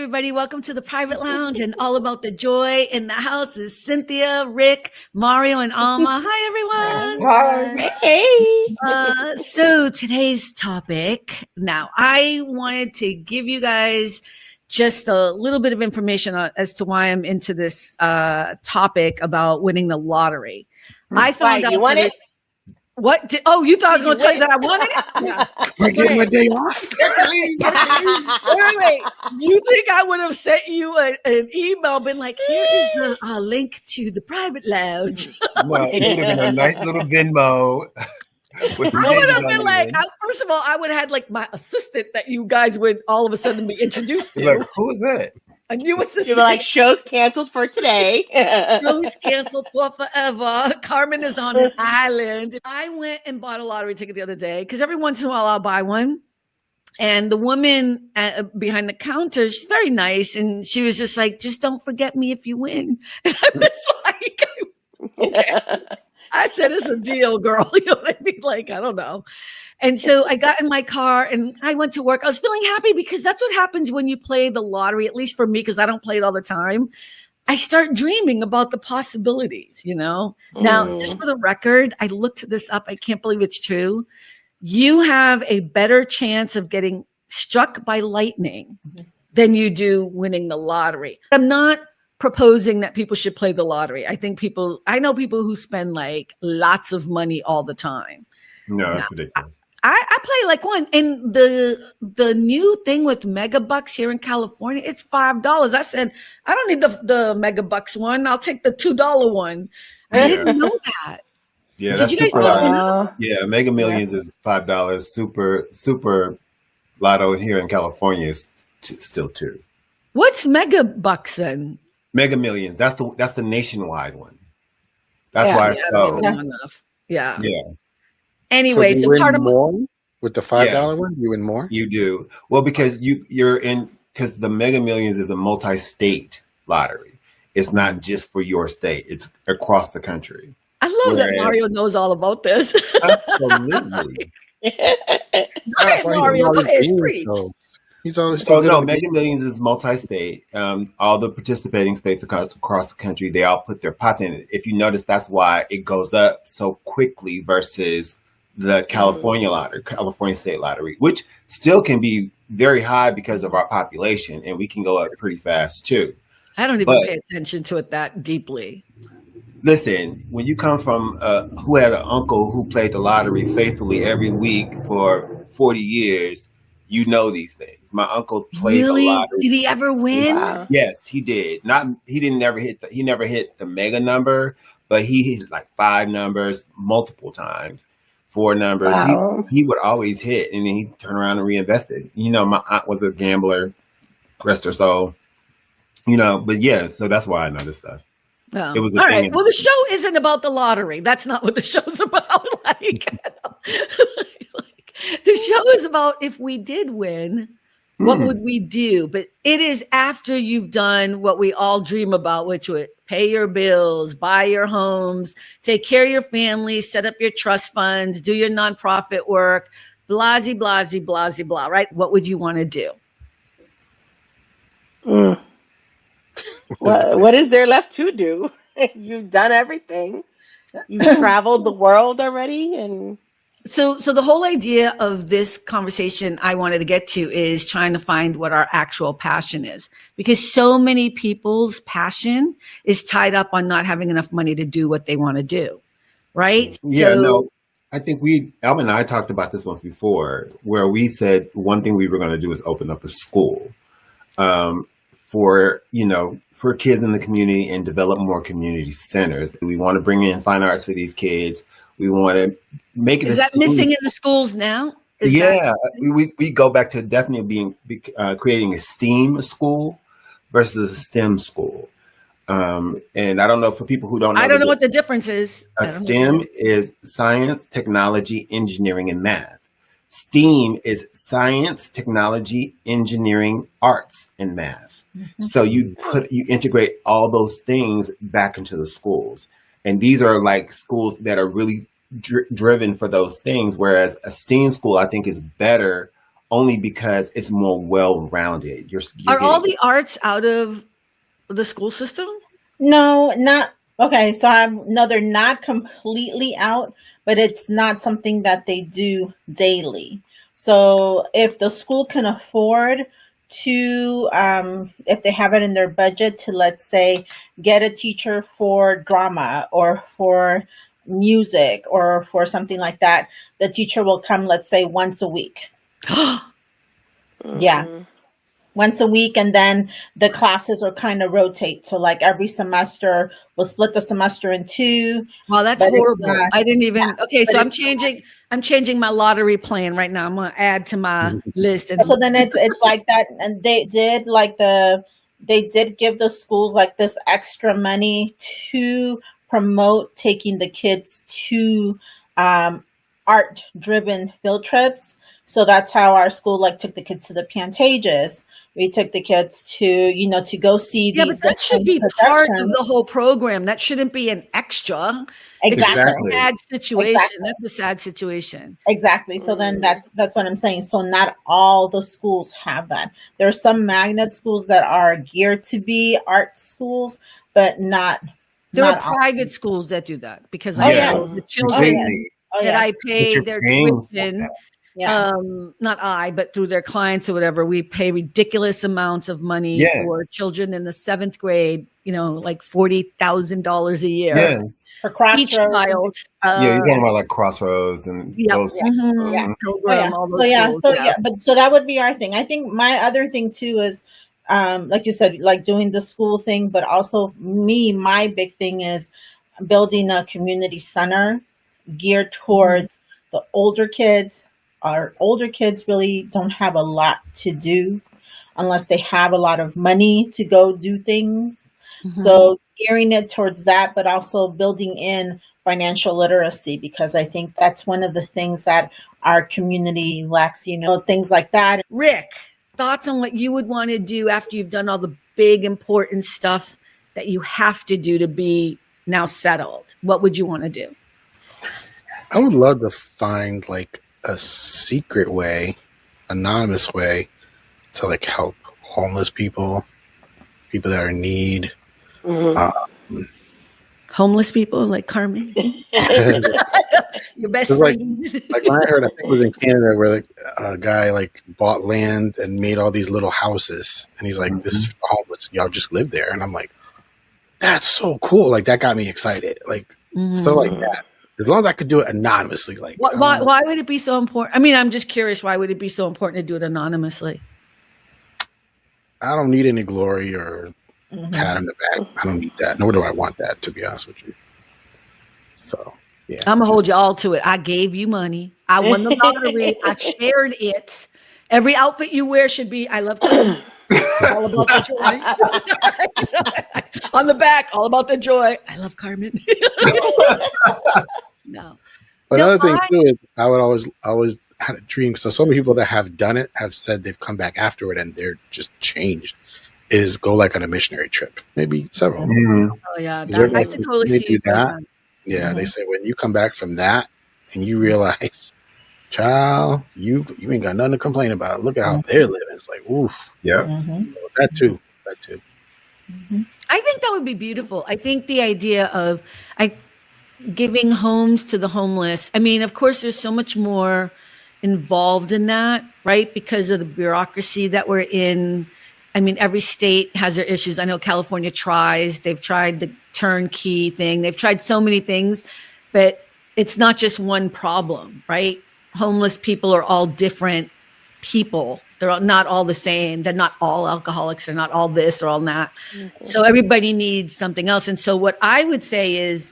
everybody. Welcome to the Private Lounge and all about the joy in the house is Cynthia, Rick, Mario, and Alma. Hi, everyone. Hi. Hey. So today's topic, now I wanted to give you guys just a little bit of information as to why I'm into this topic about winning the lottery. I found out you want it? What? You thought I was going to tell you that I wanted it? Yeah. I get my day off. Wait. You think I would have sent you an email, been like, here is the link to the private lounge? No, it would have been a nice little Venmo. I would have been like, first of all, I would have had like my assistant that you guys would all of a sudden be introduced to. Like, who is that? A new assistant. You were like, show's canceled for today. Show's canceled for forever. Carmen is on an island. I went and bought a lottery ticket the other day because every once in a while I'll buy one. And the woman behind the counter, she's very nice. And she was just like, just don't forget me if you win. And I was like, okay. I said, it's a deal, girl. You know what I mean? Like, I don't know. And so I got in my car and I went to work. I was feeling happy because that's what happens when you play the lottery, at least for me, because I don't play it all the time. I start dreaming about the possibilities, you know? Now, just for the record, I looked this up. I can't believe it's true. You have a better chance of getting struck by lightning than you do winning the lottery. I'm not proposing that people should play the lottery. I know people who spend like lots of money all the time. No, that's ridiculous. I play like one, and the new thing with Mega Bucks here in California, it's $5. I said, I don't need the Mega Bucks one. I'll take the $2 one. I didn't know that. Yeah, Did that's you guys super. know? Yeah, Mega Millions is $5. Super Lotto here in California is still $2. What's Mega Bucks then? Mega Millions. That's the nationwide one. That's why it's so. Enough. Yeah. Yeah. Anyway, so part of more with the $5 one, you win more. You do well because you're in because the Mega Millions is a multi-state lottery. It's not just for your state; it's across the country. I love that Mario knows all about this. Absolutely. Mario, go ahead, preach. He's always so no. Mega Millions is multi-state. All the participating states across the country, they all put their pots in it. If you notice, that's why it goes up so quickly versus the California lottery, California state lottery, which still can be very high because of our population, and we can go up pretty fast too. I don't even pay attention to it that deeply. Listen, when you come from who had an uncle who played the lottery faithfully every week for 40 years, you know these things. My uncle played the lottery. Did he ever win? Wow. Yes, he did. He never hit the mega number, but he hit like 5 numbers multiple times. 4 numbers. Wow. He would always hit, and then he'd turn around and reinvest it. You know, my aunt was a gambler, rest her soul. You know, but yeah, so that's why I know this stuff. Oh. It was all right. Well, the show isn't about the lottery. That's not what the show's about. The show is about if we did win, what would we do? But it is after you've done what we all dream about, which would pay your bills, buy your homes, take care of your family, set up your trust funds, do your nonprofit work, blah, blah, blah, blah, right? What would you want to do? What is there left to do? You've done everything. You've traveled the world already, and So the whole idea of this conversation I wanted to get to is trying to find what our actual passion is, because so many people's passion is tied up on not having enough money to do what they want to do, right? Yeah, no, I think Alvin and I talked about this once before, where we said one thing we were going to do is open up a school for kids in the community and develop more community centers. We want to bring in fine arts for these kids. We want to make it. Is that missing in the schools now? We go back to definitely creating a STEAM school versus a STEM school. And I don't know for people who don't know. I don't know what the difference is. STEM is science, technology, engineering, and math. STEAM is science, technology, engineering, arts, and math. Mm-hmm. So you integrate all those things back into the schools. And these are like schools that are really driven for those things. Whereas a STEAM school, I think, is better only because it's more well-rounded. Are all the arts out of the school system? No, not okay. So they're not completely out, but it's not something that they do daily. So if the school can afford to, if they have it in their budget to, let's say, get a teacher for drama or for music or for something like that, the teacher will come, let's say, once a week. Yeah. Once a week, and then the classes will kind of rotate. So like every semester, we'll split the semester in two. Wow, that's horrible. I didn't even. Okay, so I'm changing my lottery plan right now. I'm going to add to my list. So then it's like that, and they did give the schools like this extra money to promote taking the kids to art-driven field trips. So that's how our school took the kids to the Pantages. We took the kids to go see these. Yeah, but that should be part of the whole program. That shouldn't be an extra. Exactly. It's a sad situation. Exactly. That's a sad situation. Exactly. So then that's what I'm saying. So not all the schools have that. There are some magnet schools that are geared to be art schools, but not. There are private schools that do that because I know the children that I pay their tuition. Yeah. Not I, but through their clients or whatever, we pay ridiculous amounts of money for children in the 7th grade, like $40,000 a year. Yes. For Crossroads. Each child. You're talking about like Crossroads and those. Program, all those schools, so that would be our thing. I think my other thing too is, like you said, like doing the school thing, but also my big thing is building a community center geared towards the older kids. Our older kids really don't have a lot to do unless they have a lot of money to go do things. So gearing it towards that, but also building in financial literacy, because I think that's one of the things that our community lacks, things like that. Rick, thoughts on what you would want to do after you've done all the big, important stuff that you have to do to be now settled? What would you want to do? I would love to find a secret way, anonymous way to help homeless people that are in need. Homeless people like Carmen. Your best friend. Like when I heard, I think it was in Canada, where a guy bought land and made all these little houses, and he's like, "This is for homeless. Y'all just live there." And I'm like, "That's so cool!" That got me excited. Stuff like that. As long as I could do it anonymously. Why would it be so important? I mean, I'm just curious. Why would it be so important to do it anonymously? I don't need any glory or pat on the back. I don't need that. Nor do I want that, to be honest with you. So, yeah. I'm going to hold you all to it. I gave you money. I won the lottery. I shared it. Every outfit you wear should be, I love Carmen. All about the joy. On the back, all about the joy. I love Carmen. No. But another thing too is I would always had a dream. So many people that have done it have said they've come back after it and they're just changed. Is go on a missionary trip, maybe several. Oh yeah, I could totally see that. Yeah, they say when you come back from that and you realize, child, you ain't got nothing to complain about. Look at how they're living. It's like, oof. Yeah. So that too. I think that would be beautiful. I think the idea of giving homes to the homeless. I mean, of course, there's so much more involved in that, right? Because of the bureaucracy that we're in. I mean, every state has their issues. I know California tries. They've tried the turnkey thing. They've tried so many things, but it's not just one problem, right? Homeless people are all different people. They're not all the same. They're not all alcoholics. They're not all this or all that. So everybody needs something else. And so what I would say is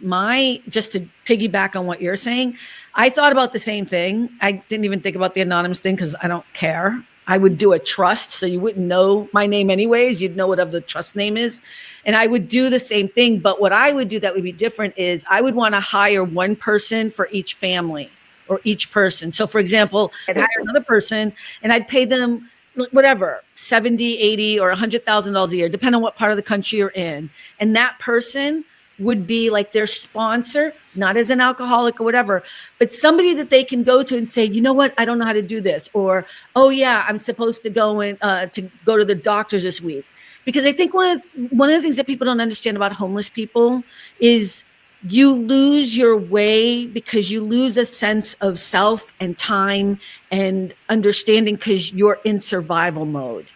just to piggyback on what you're saying, I thought about the same thing. I didn't even think about the anonymous thing because I don't care. I would do a trust, so you wouldn't know my name anyways. You'd know whatever the trust name is. And I would do the same thing. But what I would do that would be different is I would want to hire one person for each family or each person. So for example, I'd hire another person and I'd pay them whatever, $70,000, $80,000 or $100,000 a year, depending on what part of the country you're in. And that person would be like their sponsor, not as an alcoholic or whatever, but somebody that they can go to and say, you know what, I don't know how to do this, or oh yeah, I'm supposed to go to the doctors this week. Because I think one of the things that people don't understand about homeless people is you lose your way because you lose a sense of self and time and understanding because you're in survival mode.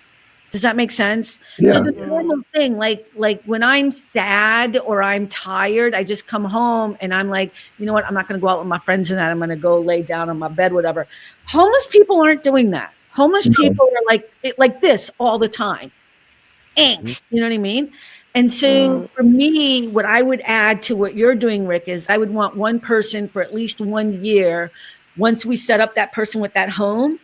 Does that make sense? Yeah. So the normal thing, like when I'm sad or I'm tired, I just come home and I'm like, you know what? I'm not going to go out with my friends and that. I'm going to go lay down on my bed, whatever. Homeless people aren't doing that. Homeless people are like this all the time. Angst, you know what I mean? And so for me, what I would add to what you're doing, Rick, is I would want one person for at least 1 year. Once we set up that person with that home,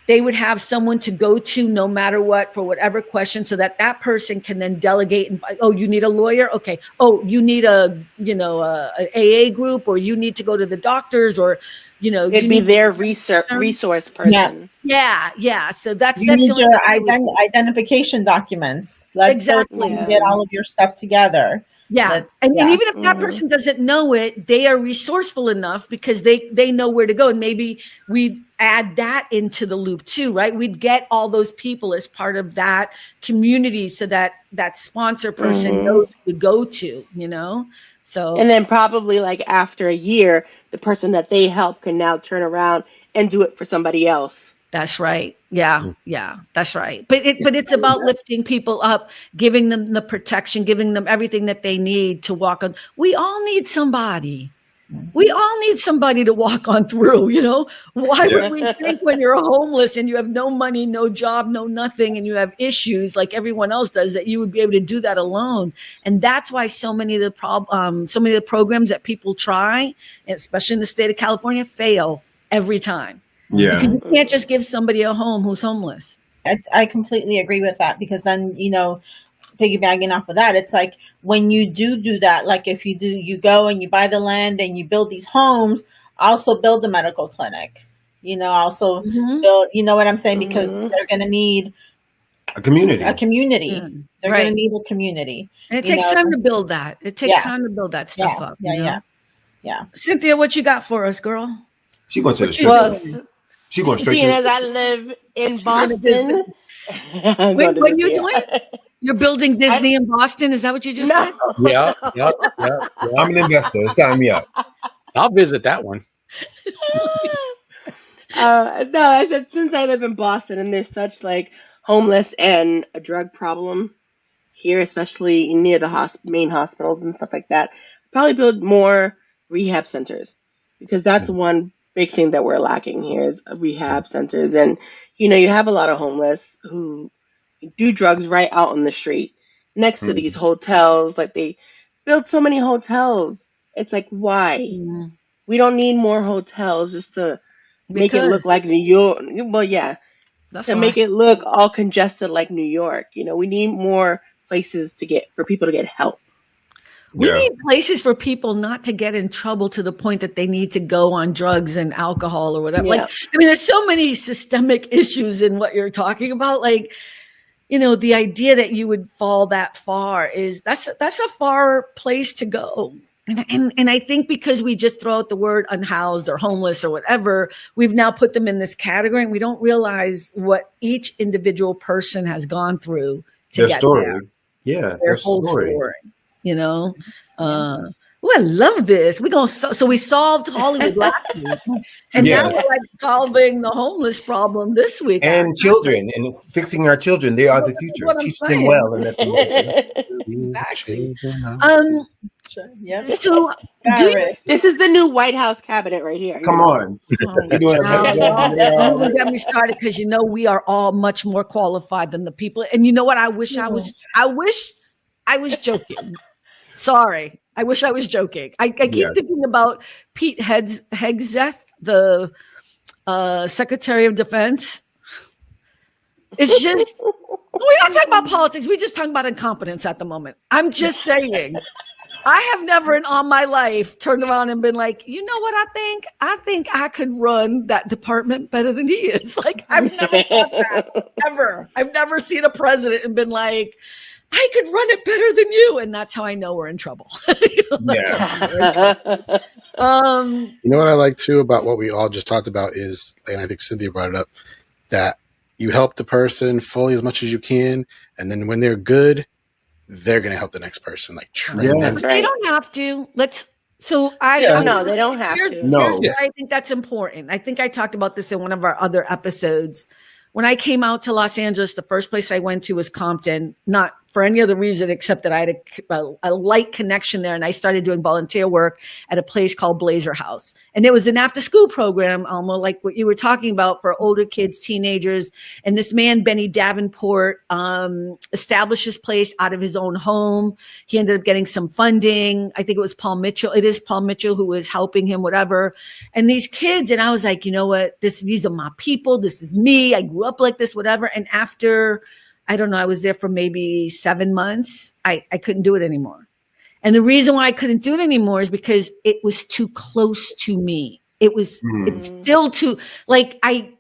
they would have someone to go to no matter what for whatever question, so that that person can then delegate. And oh, you need a lawyer? Okay. Oh, you need a AA group, or you need to go to the doctors, or it'd be their resource person. Yeah. So that's you need the your identification documents. Exactly. Get all of your stuff together. Yeah. And even if that person doesn't know it, they are resourceful enough because they know where to go. And maybe we add that into the loop too, right? We'd get all those people as part of that community so that that sponsor person knows who to go to, So, and then probably like after a year, the person that they help can now turn around and do it for somebody else. That's right. Yeah, that's right. But it's about lifting people up, giving them the protection, giving them everything that they need to walk on. We all need somebody. We all need somebody to walk on through, Why would we think when you're homeless and you have no money, no job, no nothing, and you have issues like everyone else does, that you would be able to do that alone? And that's why so many of the programs that people try, especially in the state of California, fail every time. Yeah. Because you can't just give somebody a home who's homeless. I completely agree with that, because then, piggybacking off of that, it's like when you do that, like if you go and you buy the land and you build these homes, also build a medical clinic, also build, you know what I'm saying? Because they're going to need a community. They're going to need a community. And it takes time to build that. It takes time to build that stuff up. Yeah. Cynthia, what you got for us, girl? She going to the street. She going straight. Seeing as I live in Boston, what you doing? You're building Disney in Boston? Is that what you just said? Yeah. I'm an investor. Sign me up. I'll visit that one. No, I said since I live in Boston and there's such like homeless and a drug problem here, especially near the main hospitals and stuff like that, probably build more rehab centers, because that's one big thing that we're lacking here is rehab centers. And, you have a lot of homeless who do drugs right out on the street next to these hotels. Like they build so many hotels. It's like, why? We don't need more hotels just to make it look like New York. Well, yeah, make it look all congested like New York. We need more places for people to get help. We need places for people not to get in trouble to the point that they need to go on drugs and alcohol or whatever. Yeah. There's so many systemic issues in what you're talking about. Like, the idea that you would fall that far that's a far place to go. And I think because we just throw out the word unhoused or homeless or whatever, we've now put them in this category, and we don't realize what each individual person has gone through to Their get story. there. Yeah, Their whole story. I love this. So we solved Hollywood last week, and now we're like solving the homeless problem this week. And children, and fixing our children. They are the future. Teach them well, and let them Exactly. So, this is the new White House cabinet right here. Come on. Don't get me started, because we are all much more qualified than the people. And you know what? I wish I was joking. Sorry. I wish I was joking. I keep thinking about Pete Hegseth, the Secretary of Defense. It's just, we're not talking about politics. We're just talking about incompetence at the moment. I'm just saying. I have never in all my life turned around and been like, you know what I think? I think I could run that department better than he is. Like, I've never thought that, ever. I've never seen a president and been like, I could run it better than you. And that's how I know we're in trouble. You know what I like too about what we all just talked about is, and I think Cynthia brought it up, that you help the person fully as much as you can, and then when they're good, they're going to help the next person, like train them. They don't have to. They don't have to. No. Here's why I think that's important. I think I talked about this in one of our other episodes. When I came out to Los Angeles, the first place I went to was Compton, not for any other reason except that I had a light connection there. And I started doing volunteer work at a place called Blazer House. And it was an after school program, Alma, like what you were talking about, for older kids, teenagers. And this man, Benny Davenport, established his place out of his own home. He ended up getting some funding. I think it was Paul Mitchell. It is Paul Mitchell who was helping him, whatever. And these kids, and I was like, you know what? These are my people. This is me. I grew up like this, whatever. And after, I don't know, I was there for maybe 7 months. I couldn't do it anymore. And the reason why I couldn't do it anymore is because it was too close to me. It's still too, like, I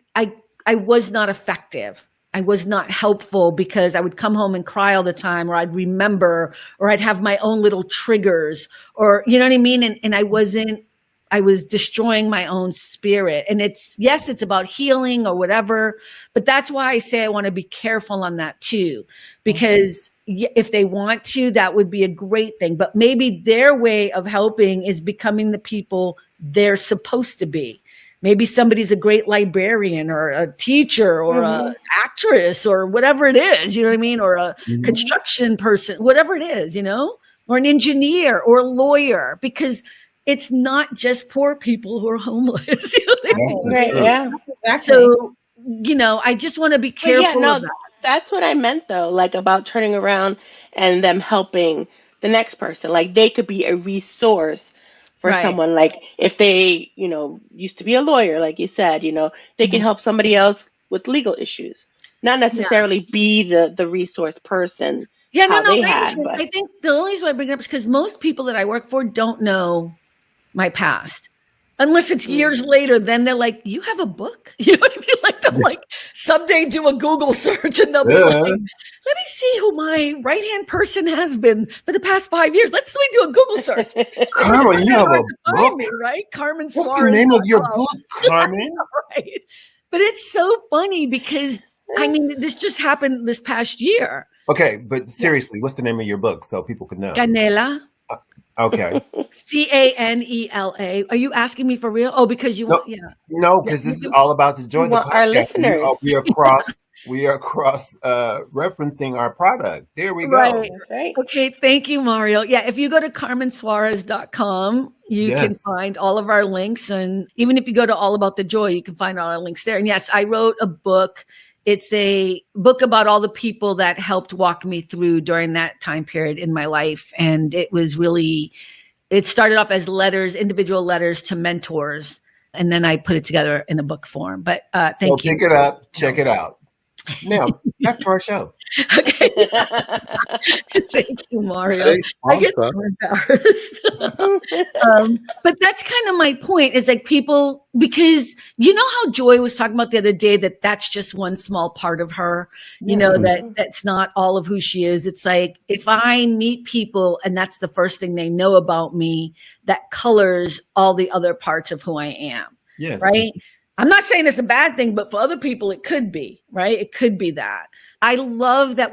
was not effective. I was not helpful because I would come home and cry all the time, or I'd remember, or I'd have my own little triggers, or, you know what I mean? And I was destroying my own spirit. And it's about healing or whatever. But that's why I say I want to be careful on that too, because if they want to, that would be a great thing. But maybe their way of helping is becoming the people they're supposed to be. Maybe somebody's a great librarian or a teacher or a actress or whatever it is, you know what I mean? Or a construction person, whatever it is, you know, or an engineer or a lawyer, because it's not just poor people who are homeless. You know what I mean? Right, yeah. Exactly. So, you know, I just want to be careful of that. That's what I meant, though, like about turning around and them helping the next person. Like, they could be a resource for someone. Like, if they, you know, used to be a lawyer, like you said, you know, they can help somebody else with legal issues. Not necessarily be the resource person. Yeah, I think the only reason I bring it up is because most people that I work for don't know my past. Unless it's years later, then they're like, you have a book? You know what I mean? Like, they'll like someday do a Google search and they'll be like, let me see who my right-hand person has been for the past 5 years. Let me do a Google search. Carmen, you have a book? Me, right? Carmen Suarez. What's the name of your book, Carmen? Right. But it's so funny because, I mean, this just happened this past year. Okay, but seriously, what's the name of your book so people can know? Canela. Okay. Canela. Are you asking me for real? Oh, because you want, No, because this is all about the joy of the podcast. Our listeners. We are cross referencing our product. There we go. Right. Okay, thank you, Mario. Yeah, if you go to CarmenSuarez.com, you can find all of our links. And even if you go to All About the Joy, you can find all our links there. And yes, I wrote a book. It's a book about all the people that helped walk me through during that time period in my life. And it was really, it started off as letters, individual letters to mentors. And then I put it together in a book form. But thank you. So pick it up, check it out. Now, back to our show. Okay. Thank you, Mario. I get so embarrassed. But that's kind of my point. Is like people, because you know how Joy was talking about the other day that that's just one small part of her, you know, that's not all of who she is. It's like if I meet people and that's the first thing they know about me, that colors all the other parts of who I am. Yes. Right. I'm not saying it's a bad thing, but for other people, it could be, right? It could be that. I love that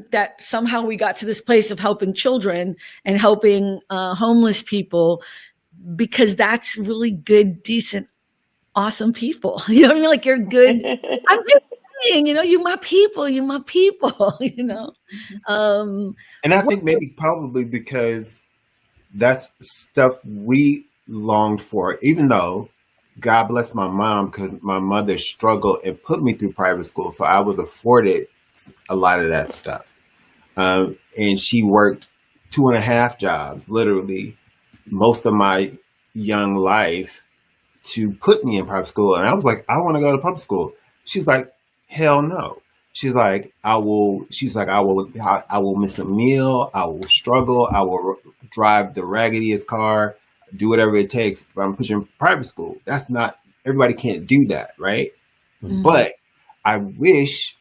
that somehow we got to this place of helping children and helping homeless people, because that's really good, decent, awesome people. You know what I mean? Like, you're good. I'm just saying, you know, you my people, you know? And I think maybe probably because that's stuff we longed for, even though God bless my mom, because my mother struggled and put me through private school. So I was afforded a lot of that stuff. And she worked 2.5 jobs, literally, most of my young life to put me in private school. And I was like, I want to go to public school. She's like, hell no. She's like, I will miss a meal. I will struggle. I will drive the raggediest car. Do whatever it takes, but I'm pushing private school. That's not, everybody can't do that, right? Mm-hmm. But I wish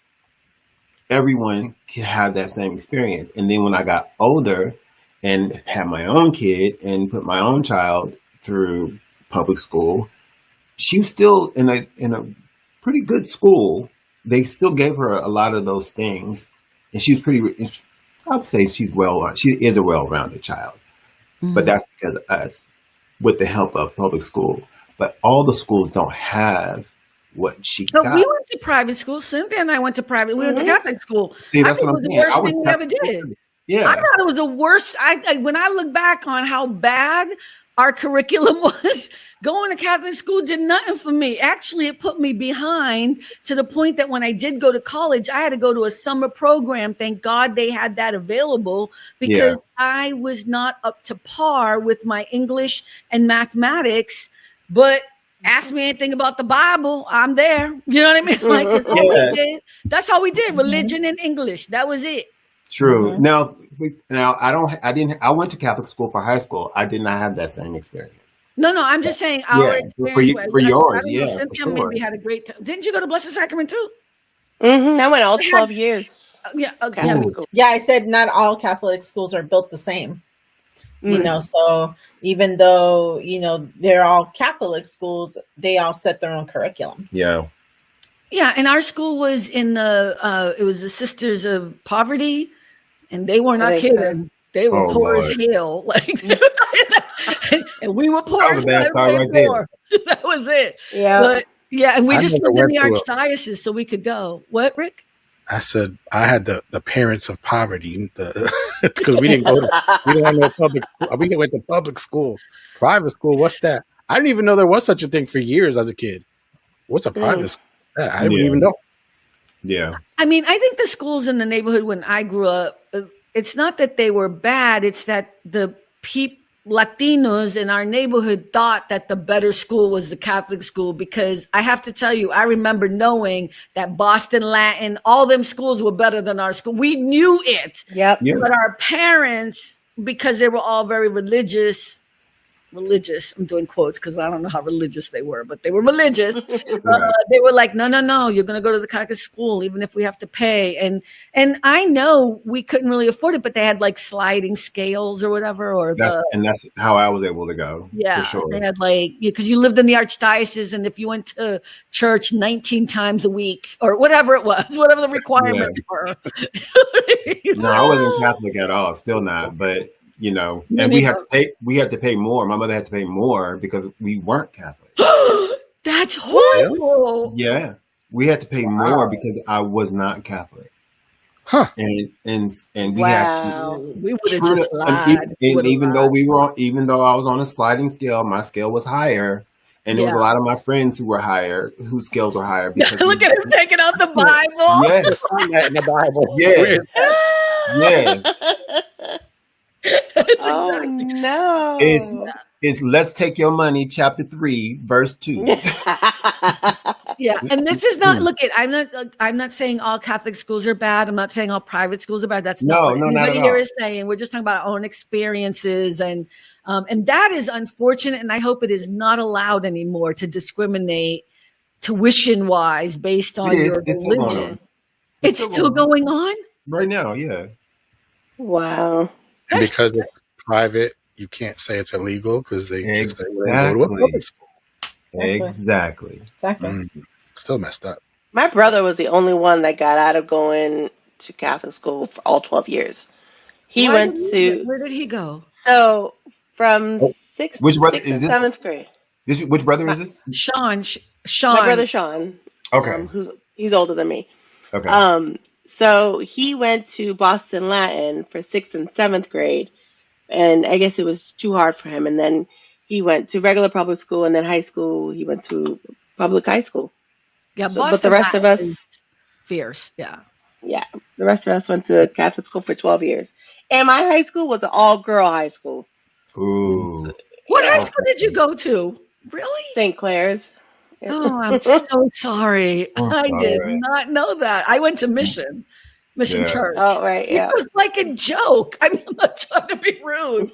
everyone can have that same experience. And then when I got older and had my own kid and put my own child through public school, she was still in a pretty good school. They still gave her a lot of those things, and she was pretty. I would say she is a well-rounded child, but that's because of us, with the help of public school. But all the schools don't have what she But got. we went to private school. Cynthia and I went to private. We went to Catholic school. See, I that's think what it I'm was the saying. worst I was thing we ever Catholic did. school. Yeah. I thought it was the worst. When I look back on how bad our curriculum was, going to Catholic school did nothing for me. Actually, it put me behind to the point that when I did go to college, I had to go to a summer program. Thank God they had that available, because I was not up to par with my English and mathematics. But ask me anything about the Bible, I'm there. You know what I mean? Like, that's all we did. That's all we did. Religion and English. That was it. True. Now I went to Catholic school for high school. I did not have that same experience. No, I'm just saying our experience for yours, I don't know, Cynthia maybe had a great time. Didn't you go to Blessed Sacrament too? I went all 12 years. Yeah, okay. Catholic school. Yeah, I said not all Catholic schools are built the same. You know, so even though, you know, they're all Catholic schools, they all set their own curriculum. Yeah. Yeah, and our school was in it was the Sisters of Poverty, and they were not kidding. They were poor as hell. Like, and we were poor as hell. That was it. Yeah. But yeah, and we just lived in the archdiocese, so we could go. What, Rick? I said I had the parents of poverty, because we didn't have no public school. We went to public school. Private school, what's that? I didn't even know there was such a thing for years as a kid. What's a private school? I didn't even know. Yeah. I mean, I think the schools in the neighborhood when I grew up, it's not that they were bad. It's that the Latinos in our neighborhood thought that the better school was the Catholic school, because I have to tell you, I remember knowing that Boston Latin, all them schools were better than our school. We knew it. Yep. Yeah. But our parents, because they were all very religious, I'm doing quotes because I don't know how religious they were, but they were religious. They were like, no, you're going to go to the Catholic school, even if we have to pay. And I know we couldn't really afford it, but they had like sliding scales or whatever. That's how I was able to go. Yeah. For sure. They had because you lived in the archdiocese, and if you went to church 19 times a week or whatever it was, whatever the requirements were. No, I wasn't Catholic at all. Still not, but you know, and we had to pay more. My mother had to pay more because we weren't Catholic. That's horrible. Yeah. We had to pay more because I was not Catholic. Huh. And we had to. We would have just lied. Even though I was on a sliding scale, my scale was higher. And there was a lot of my friends who were higher, whose scales were higher. Because Look at him taking out the Bible. Yes. In the Bible. Yes. Yes. No. It's Let's Take Your Money, chapter 3, verse 2. Yeah, and this is not. Look, I'm not saying all Catholic schools are bad. I'm not saying all private schools are bad. That's not what anybody here is saying. We're just talking about our own experiences, and that is unfortunate. And I hope it is not allowed anymore to discriminate tuition wise based on your religion. It's still going on right now. Yeah. Wow. And because it's private, you can't say it's illegal because they just say we're going to go to a public school. Exactly. Still messed up. My brother was the only one that got out of going to Catholic school for all 12 years. Where did he go? So from sixth and 7th grade. Which brother is this? Sean. My brother Sean. Okay. He's older than me. Okay. So he went to Boston Latin for 6th and 7th grade, and I guess it was too hard for him. And then he went to regular public school, and then high school he went to public high school. Yeah, but the rest of us fierce. Yeah. Yeah, the rest of us went to Catholic school for 12 years, and my high school was an all-girl high school. Ooh. What high school did you go to? Really? St. Clair's. Oh, I'm so sorry. I did not know that. I went to Mission Church. Oh, right. Yeah. It was like a joke. I mean, I'm not trying to be rude.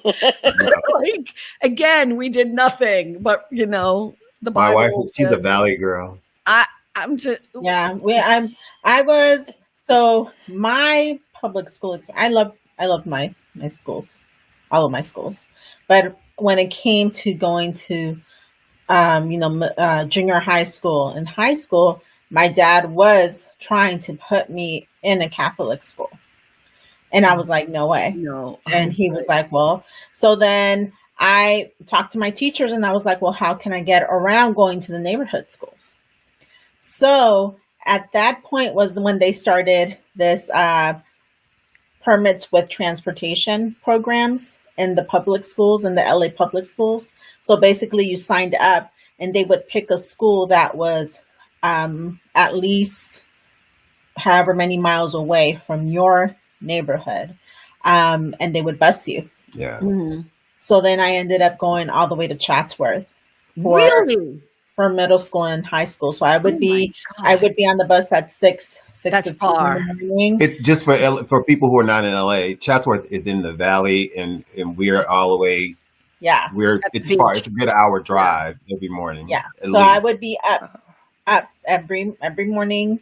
Again, we did nothing, but the Bible. My wife, she's a Valley girl. I'm just. Yeah. I was So my public school, I love my schools, all of my schools. But when it came to going to, junior high school and high school, my dad was trying to put me in a Catholic school. And I was like, no way. No. And he was like, well, so then I talked to my teachers and I was like, well, how can I get around going to the neighborhood schools? So at that point was when they started this permits with transportation programs in the public schools, in the LA public schools. So basically you signed up and they would pick a school that was at least however many miles away from your neighborhood, and they would bus you. Yeah. Mm-hmm. So then I ended up going all the way to Chatsworth Really? for middle school and high school. So I would Oh be my God. on the bus at 6:15 That's far. in the morning. It just for people who are not in LA, Chatsworth is in the valley, and we're all the way. Yeah, It's far. It's a good hour drive every morning. yeah. at So I least. would be up every morning,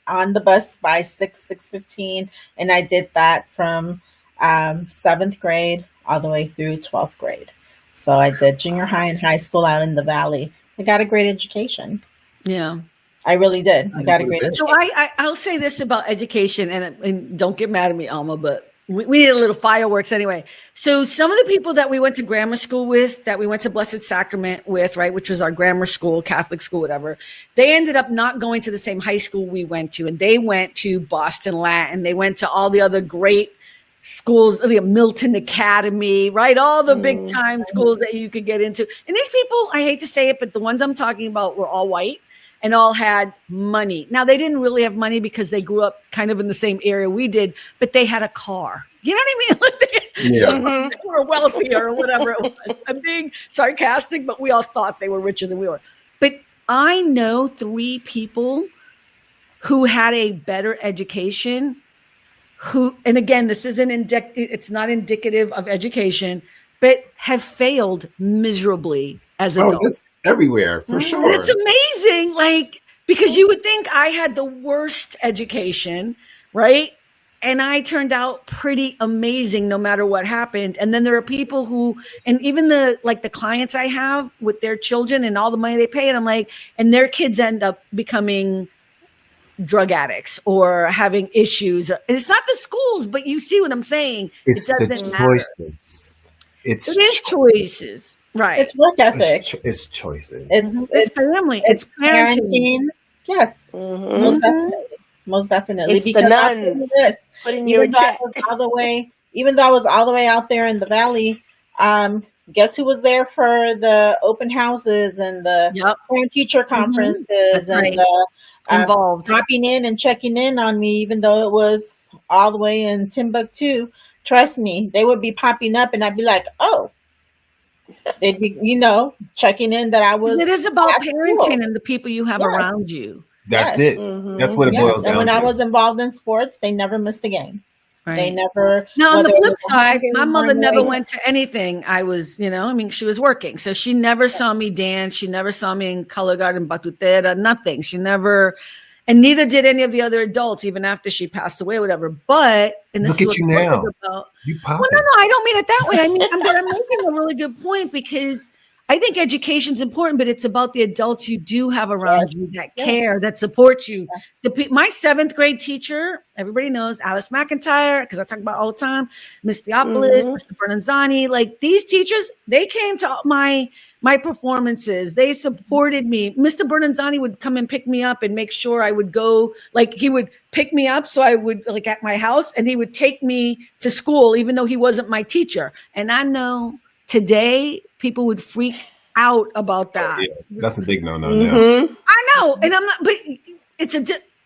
on the bus by 6:15, and I did that from 7th grade all the way through 12th grade. So I did junior high and high school out in the valley. I got a great education. Yeah. I really did. I got a great So education. I'll say this about education, and don't get mad at me, Alma, but we need a little fireworks anyway. So some of the people that we went to grammar school with, that we went to Blessed Sacrament with, right, which was our grammar school, Catholic school, whatever, they ended up not going to the same high school we went to, and they went to Boston Latin. They went to all the other great schools, the Milton Academy, right? All the big time schools that you could get into. And these people, I hate to say it, but the ones I'm talking about were all white and all had money. Now, they didn't really have money because they grew up kind of in the same area we did, but they had a car. You know what I mean? So they were wealthier or whatever it was. I'm being sarcastic, but we all thought they were richer than we were. But I know 3 people who had a better education who, and again, this isn't it's not indicative of education, but have failed miserably as adults. That's everywhere for sure. And it's amazing, like, because you would think I had the worst education, right? And I turned out pretty amazing no matter what happened. And then there are people who, and even the clients I have with their children and all the money they pay, and I'm like, and their kids end up becoming drug addicts or having issues. And it's not the schools, but you see what I'm saying. It's it the doesn't matter. choices. It is choices, right? It's work ethic. It's choices. It's family. It's parenting. parenting. Yes, most definitely. Most definitely. It's the Because I'll tell nuns. you this, Putting you in even though I check. was all the way out there in the valley, guess who was there for the open houses and the Yep. parent teacher conferences That's right. and the Involved. dropping in and checking in on me, even though it was all the way in Timbuktu. Trust me, they would be popping up, and I'd be like, "Oh." They'd be, checking in that I was. It is about at parenting school. and the people you have Yes. around you. That's Yes. it. That's what it Yes. boils And down when to. I was involved in sports, they never missed a game. Right. They never. Now, on the whether it flip was a side, home game, my mother home never game, went to anything. I was, she was working. So she never saw me dance. She never saw me in color garden, batutera, nothing. She never, and neither did any of the other adults, even after she passed away, whatever. But, and this Look is at what you the book now. is about. You pop Well, it. no, I don't mean it that way. I mean, I'm making a really good point because I think education's important, but it's about the adults you do have around Yes. you that Yes. care, that support you. My 7th grade teacher, everybody knows, Alice McIntyre, because I talk about it all the time, Miss Theopolis, Mr. Bernanzani, like these teachers, they came to my performances. They supported me. Mr. Bernanzani would come and pick me up and make sure I would go, like he would pick me up so I would, like at my house, and he would take me to school, even though he wasn't my teacher. And I know today people would freak out about that. Yeah, that's a big no-no now. Mm-hmm. I know, and I'm not, but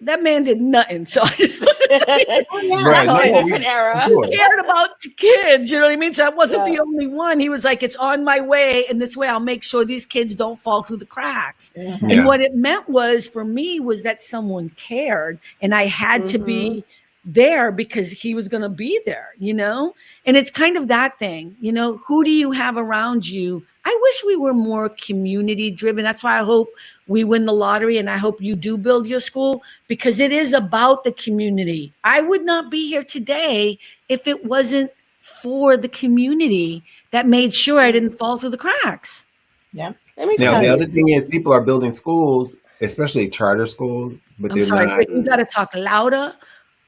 that man did nothing. So I just Right. Totally No, different era. sure. cared about the kids. You know what I mean? So I wasn't Yeah. the only one. He was like, it's on my way. And this way I'll make sure these kids don't fall through the cracks. Mhm. Yeah. And what it meant was for me was that someone cared and I had to be there because he was going to be there, you know? And it's kind of that thing, you know, who do you have around you? I wish we were more community driven. That's why I hope we win the lottery, and I hope you do build your school, because it is about the community. I would not be here today if it wasn't for the community that made sure I didn't fall through the cracks. Yeah. Now, the other thing is people are building schools, especially charter schools, but I'm they're sorry, not. but you got to talk louder,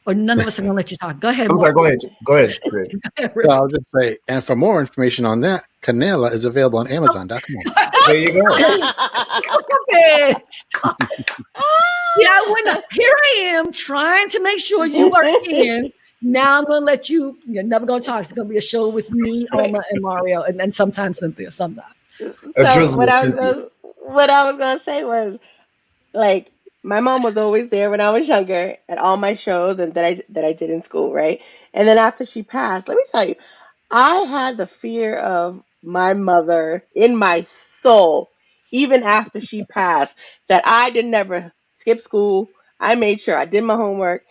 or none of us are going to let you talk. Go ahead. I'm sorry, go ahead. Go ahead. Chris. So I'll just say, and for more information on that, Canela is available on Amazon.com. There you go. Stop. Yeah, here I am trying to make sure you are in. Now I'm going to let you. You're never going to talk. It's going to be a show with me, Alma, and Mario, and then sometimes Cynthia. Sometimes. So what I was gonna say was, like, my mom was always there when I was younger at all my shows and that I did in school, right? And then after she passed, let me tell you, I had the fear of my mother in my soul, even after she passed, that I did never skip school. I made sure I did my homework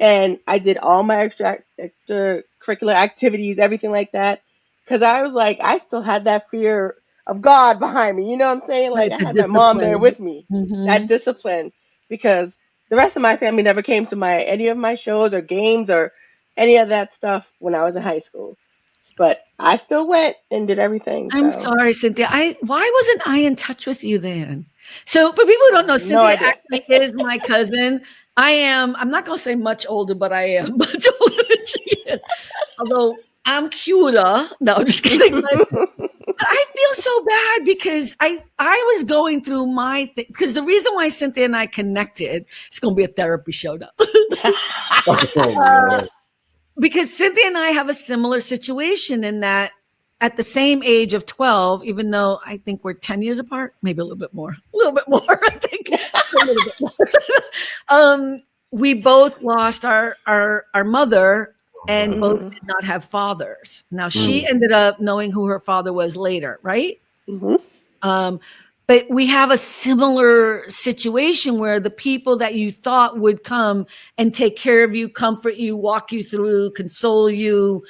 and I did all my extracurricular activities, everything like that. Because I was like, I still had that fear of God behind me. You know what I'm saying? Like, I had my mom there with me, that discipline, because the rest of my family never came to any of my shows or games or any of that stuff when I was in high school. But I still went and did everything. I'm sorry, Cynthia. Why wasn't I in touch with you then? So for people who don't know, Cynthia actually is my cousin. I'm not going to say much older, but I am much older than she is. Although I'm cuter. No, I'm just kidding. I feel so bad because I was going through my thing. Because the reason why Cynthia and I connected, it's going to be a therapy show now. Because Cynthia and I have a similar situation in that at the same age of 12, even though I think we're 10 years apart, maybe a little bit more, I think. A little bit more. We both lost our mother and both did not have fathers. Now, she ended up knowing who her father was later, right? Mm-hmm. But we have a similar situation where the people that you thought would come and take care of you, comfort you, walk you through, console you,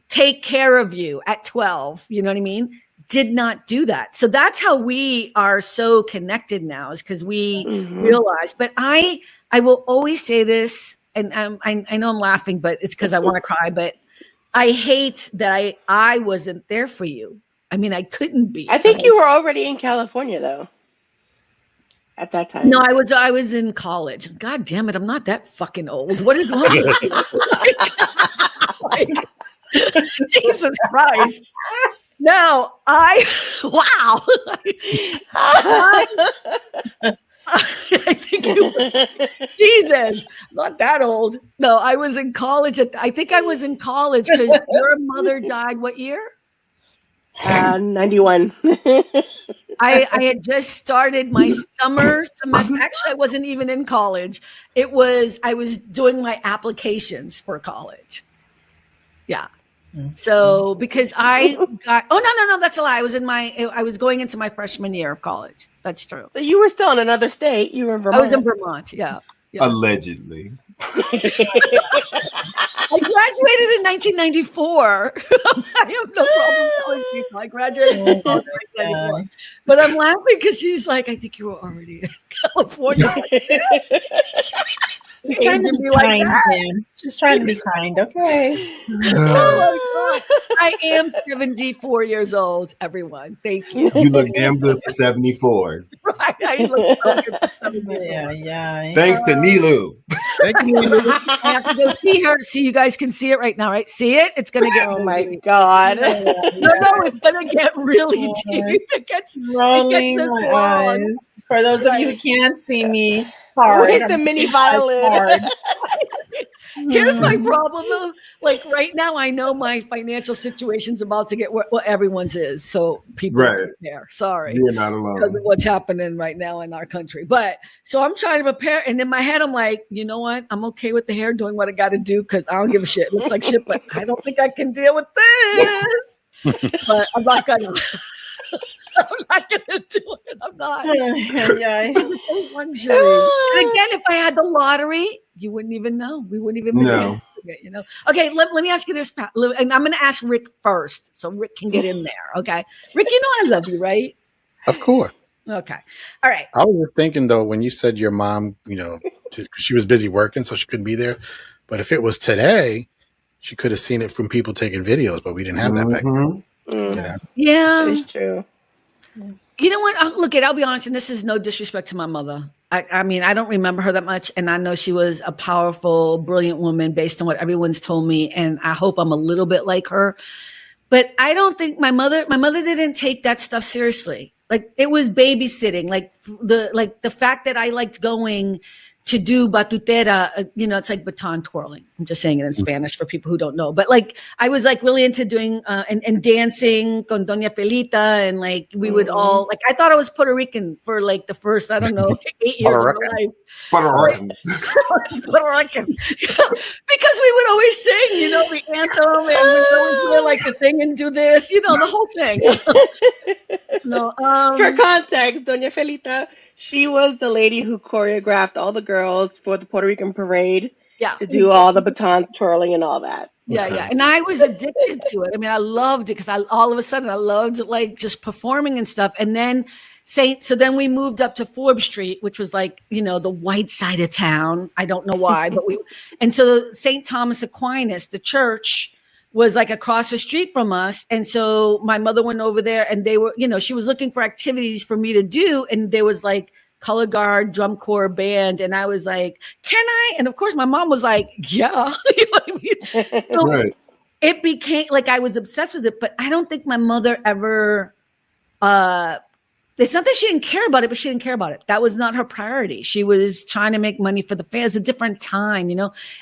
take care of you at 12, you know what I mean? Did not do that. So that's how we are so connected now, is because we realize. But I will always say this, and I know I'm laughing, but it's because I want to cry. But I hate that I wasn't there for you. I mean, I couldn't be. I think you were already in California, though, at that time. No, I was in college. God damn it, I'm not that fucking old. What is wrong with you? Jesus Christ. No, wow. I think Jesus, not that old. No, I was in college. I think I was in college because your mother died what year? 91. I had just started my summer semester. Actually, I wasn't even in college. I was doing my applications for college. Yeah. So because I got, no, that's a lie. I was going into my freshman year of college. That's true. So you were still in another state. You were in Vermont. I was in Vermont. Yeah. Allegedly. I graduated in 1994. I have no problem telling people I graduated in 1994. But I'm laughing because she's like, I think you were already in California. She's trying to be kind, man. She's trying to be kind, okay? Oh my God. I am 74 years old, everyone. Thank you. You look damn good for 74. Right. I look so good for 74. Yeah. Thanks to Nilu. Thank you, Nilu. I have to go see her. So you guys can see it right now, right? See it? It's going to get. Oh my God. No, it's going to get really deep. It gets rolling my eyes. For those of you who can't see me, hard. With the mini violin. Here's my problem though. Like right now, I know my financial situation's about to get well, everyone's is. So people are there. Sorry. You're not alone. Because of what's happening right now in our country. But so I'm trying to prepare. And in my head, I'm like, you know what? I'm okay with the hair doing what I got to do because I don't give a shit. It looks like shit, but I don't think I can deal with this. But I'm not going to. I'm not gonna do it. I'm not. Yeah. Luxury. And again, if I had the lottery, you wouldn't even know. We wouldn't even be No. it, you know. Okay, let me ask you this, Pat, and I'm going to ask Rick first, so Rick can get in there. Okay, Rick, you know I love you, right? Of course. Okay, all right. I was just thinking though, when you said your mom, she was busy working, so she couldn't be there. But if it was today, she could have seen it from people taking videos, but we didn't have that back then. Yeah, It's true. You know what? I'll be honest, and this is no disrespect to my mother. I mean, I don't remember her that much, and I know she was a powerful, brilliant woman based on what everyone's told me, and I hope I'm a little bit like her. But I don't think my mother didn't take that stuff seriously. Like, it was babysitting. Like the fact that I liked going to do batutera, it's like baton twirling. I'm just saying it in Spanish for people who don't know. But like, I was like really into doing and dancing con Doña Felita, and like we would all like. I thought I was Puerto Rican for like the first 8 years of my life. Puerto Rican. Puerto Rican, because we would always sing, the anthem, and we would always do like the thing and do this, the whole thing. No, For context, Doña Felita, she was the lady who choreographed all the girls for the Puerto Rican parade. Yeah. To do all the baton twirling and all that. Yeah. And I was addicted to it. I mean, I loved it because all of a sudden I loved like just performing and stuff. And then so then we moved up to Forbes Street, which was like, the white side of town. I don't know why, but and so St. Thomas Aquinas, the church, was like across the street from us. And so my mother went over there, and they were, she was looking for activities for me to do. And there was like color guard, drum corps, band. And I was like, can I? And of course my mom was like, yeah. You know what I mean? So Right. It became like I was obsessed with it, but I don't think my mother ever, it's not that she didn't care about it, but she didn't care about it. That was not her priority. She was trying to make money for the family. It was a different time,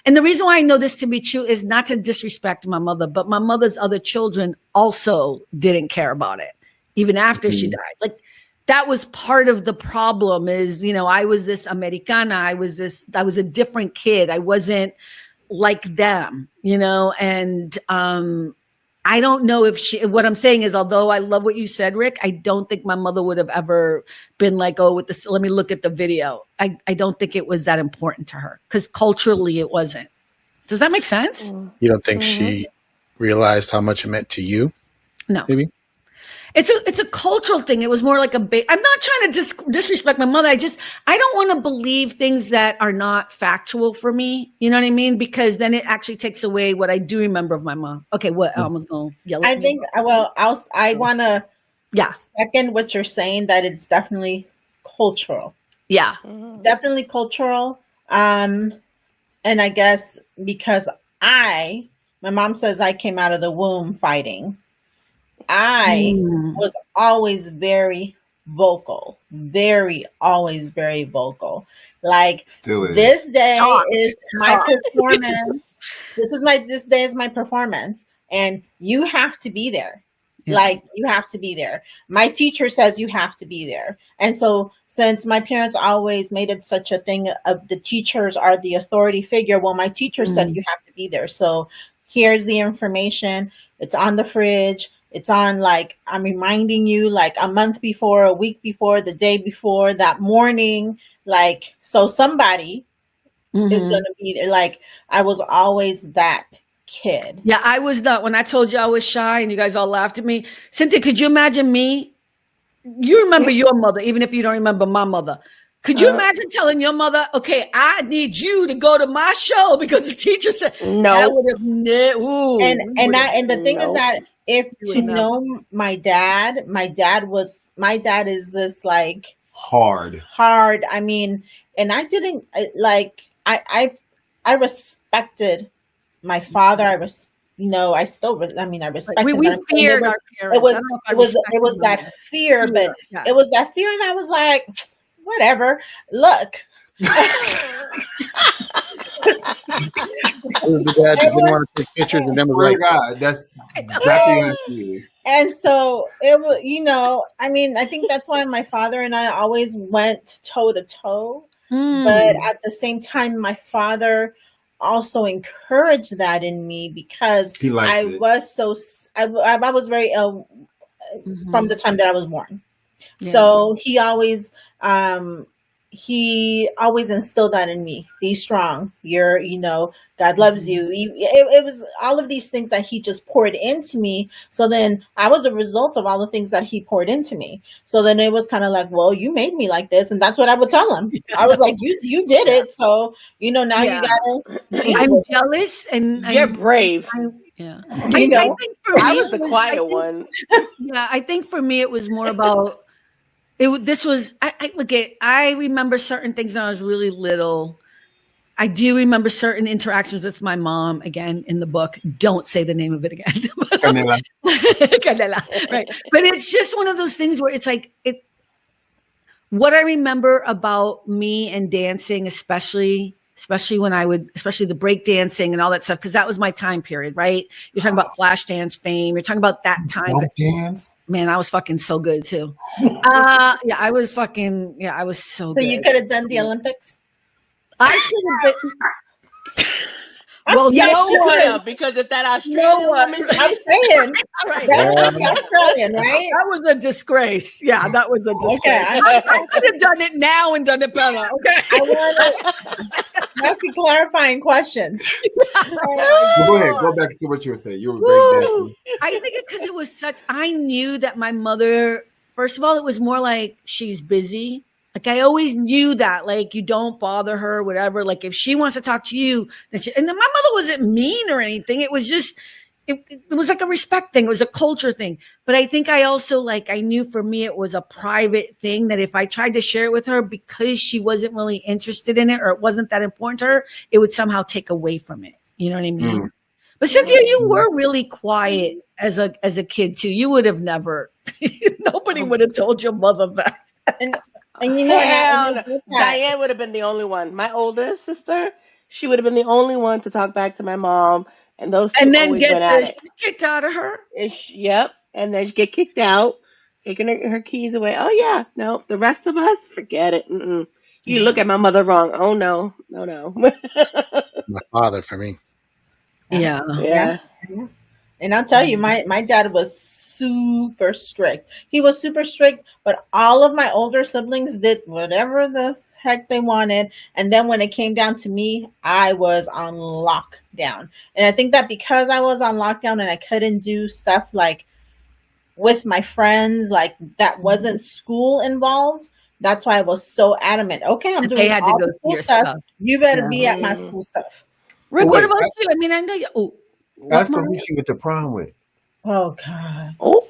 And the reason why I know this to be true is not to disrespect my mother, but my mother's other children also didn't care about it, even after she died. Like, that was part of the problem is, I was this Americana. I was a different kid. I wasn't like them, and, I don't know if what I'm saying is, although I love what you said, Rick, I don't think my mother would have ever been like, oh, with this, let me look at the video. I don't think it was that important to her because culturally it wasn't. Does that make sense? You don't think she realized how much it meant to you? No. Maybe? It's a cultural thing. It was more like I'm not trying to disrespect my mother. I don't want to believe things that are not factual for me. You know what I mean? Because then it actually takes away what I do remember of my mom. Okay, what? I was going to yell at I me. think, I want to second what you're saying, that it's definitely cultural. Yeah. Definitely cultural. And I guess because my mom says I came out of the womb fighting. I was always very vocal, always very vocal. Like, Still is. this day is my performance. This day is my performance, and you have to be there. Yeah. Like, you have to be there. My teacher says you have to be there. And so since my parents always made it such a thing of the teachers are the authority figure, well, my teacher said you have to be there. So here's the information. It's on the fridge. It's on, like, I'm reminding you, like, a month before, a week before, the day before, that morning. Like, so somebody is going to be there. Like, I was always that kid. Yeah, I was not. When I told you I was shy and you guys all laughed at me. Cynthia, could you imagine me? You remember your mother, even if you don't remember my mother. Could you imagine telling your mother, okay, I need you to go to my show because the teacher said no. I would have and the thing is that if to know my dad is this like hard. I mean, and I didn't like I respected my father. I still I respected. We feared our parents. It was that fear, but it was that fear, and I was like, whatever. Look. The dad didn't want to take pictures, and then was like, God, that's exactly how she is. And so it was, I think that's why my father and I always went toe to toe. But at the same time, my father also encouraged that in me because I was very from the time that I was born. Yeah. So he always instilled that in me. Be strong. God loves you. It was all of these things that he just poured into me. So then I was a result of all the things that he poured into me. So then it was kind of like, well, you made me like this. And that's what I would tell him. I was like, you did it. So, now you gotta. I'm jealous and You're brave. Yeah. I think for me, I was the quiet one. Yeah. I think for me, it was more about I remember certain things when I was really little. I do remember certain interactions with my mom, again, in the book. Don't say the name of it again. Canela. Right. But it's just one of those things where it's like, what I remember about me and dancing, especially especially the break dancing and all that stuff, because that was my time period, right? You're talking about Flashdance fame. You're talking about that time. Dance? Man, I was fucking so good too. I was so So good. you could have done the Olympics? I should have been. Well, Yes, no you could one. have, because if that Australian woman, I'm saying. Right. That's the Australian, right? That was a disgrace. Yeah, that was a disgrace. Okay, I could have done it now and done it better. Okay. I want to ask a clarifying question. Go ahead. Go back to what you were saying. You were great dancing. I think it because it was I knew that my mother, first of all, it was more like she's busy. Like I always knew that, like you don't bother her, whatever. Like if she wants to talk to you, and then my mother wasn't mean or anything. It was just, it was like a respect thing. It was a culture thing. But I think I also I knew for me, it was a private thing that if I tried to share it with her because she wasn't really interested in it or it wasn't that important to her, it would somehow take away from it. You know what I mean? But Cynthia, you were really quiet as a kid too. You would have never, nobody would have told your mother that. And Diane would have been the only one. My oldest sister, she would have been the only one to talk back to my mom, and those two and then always get went at the it. shit kicked out of her. Yep, and then she get kicked out, taking her keys away. Oh yeah, no, the rest of us, forget it. Mm-mm. You look at my mother wrong. Oh no. My father for me. Yeah. And I'll tell you, my dad was super strict. He was super strict, but all of my older siblings did whatever the heck they wanted. And then when it came down to me, I was on lockdown. And I think that because I was on lockdown and I couldn't do stuff like with my friends, like that wasn't school involved, that's why I was so adamant. Okay, I'm doing all the school stuff. You better be at my school stuff. Rick, what about you? I mean, I know you. Oh, that's the who she went to prom with. Oh God! Oh,